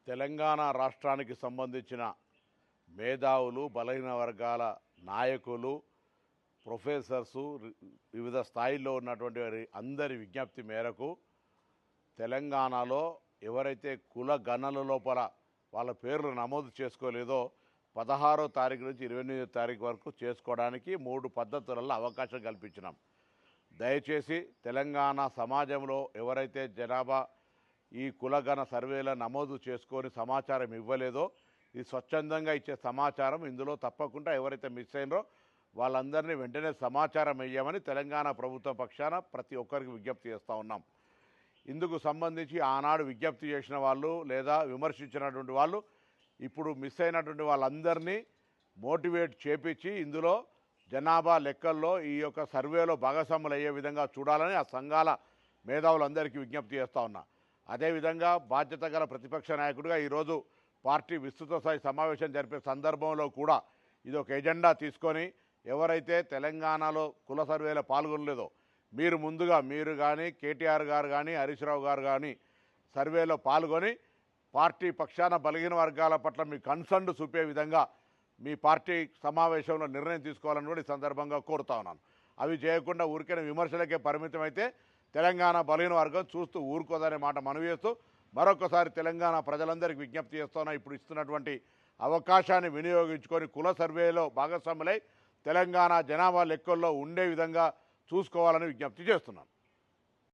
తెలంగాణ రాష్ట్రానికి సంబంధించిన మేధావులు, బలహీన వర్గాల నాయకులు, ప్రొఫెసర్సు, వివిధ స్థాయిల్లో ఉన్నటువంటి అందరి విజ్ఞప్తి మేరకు తెలంగాణలో ఎవరైతే కుల గణన లోపల వాళ్ళ పేర్లు నమోదు చేసుకోలేదో 16వ తారీఖు నుంచి 28వ తారీఖు వరకు చేసుకోవడానికి 3 పద్ధతులలో అవకాశం కల్పించినాం. దయచేసి తెలంగాణ సమాజంలో ఎవరైతే జనాభా ఈ కులగణ సర్వేల నమోదు చేసుకొని సమాచారం ఇవ్వలేదో, ఇది స్వచ్ఛందంగా ఇచ్చే సమాచారం ఇందులో తప్పకుండా ఎవరైతే మిస్ అయినరో వాళ్ళందరినీ వెంటనే సమాచారం ఇవ్వమని తెలంగాణ ప్రభుత్వం పక్షాన ప్రతి ఒక్కరికి విజ్ఞప్తి చేస్తూ ఉన్నాం. ఇందుకు సంబంధించి ఆనాడు విజ్ఞప్తి చేసిన వాళ్ళు లేదా విమర్శించినటువంటి వాళ్ళు ఇప్పుడు మిస్ అయినటువంటి వాళ్ళందరినీ మోటివేట్ చేపించి ఇందులో జనాభా లెక్కల్లో ఈ యొక్క సర్వేలో భాగస్వాములు అయ్యే విధంగా చూడాలని ఆ సంఘాల మేధావులందరికీ విజ్ఞప్తి చేస్తూ ఉన్నా. అదేవిధంగా బాధ్యత గల ప్రతిపక్ష నాయకుడిగా ఈరోజు పార్టీ విస్తృత స్థాయి సమావేశం జరిపే సందర్భంలో కూడా ఇది ఒక ఎజెండా తీసుకొని ఎవరైతే తెలంగాణలో కుల సర్వేలో పాల్గొనలేదో మీరు కానీ కేటీఆర్ గారు కానీ హరీష్ రావు గారు కానీ సర్వేలో పాల్గొని పార్టీ పక్షాన బలహీన వర్గాల పట్ల మీ కన్సర్న్ చూపే విధంగా మీ పార్టీ సమావేశంలో నిర్ణయం తీసుకోవాలని కూడా ఈ సందర్భంగా కోరుతా ఉన్నాను. అవి చేయకుండా ఊరికైనా విమర్శలకే పరిమితం అయితే తెలంగాణ బలహీన వర్గం చూస్తూ ఊరుకోదనే మాట మనవి చేస్తూ మరొకసారి తెలంగాణ ప్రజలందరికీ విజ్ఞప్తి చేస్తున్నా, ఇప్పుడు ఇస్తున్నటువంటి అవకాశాన్ని వినియోగించుకొని కుల సర్వేలో భాగస్వాములై తెలంగాణ జనాభా లెక్కల్లో ఉండే విధంగా చూసుకోవాలని విజ్ఞప్తి చేస్తున్నాను.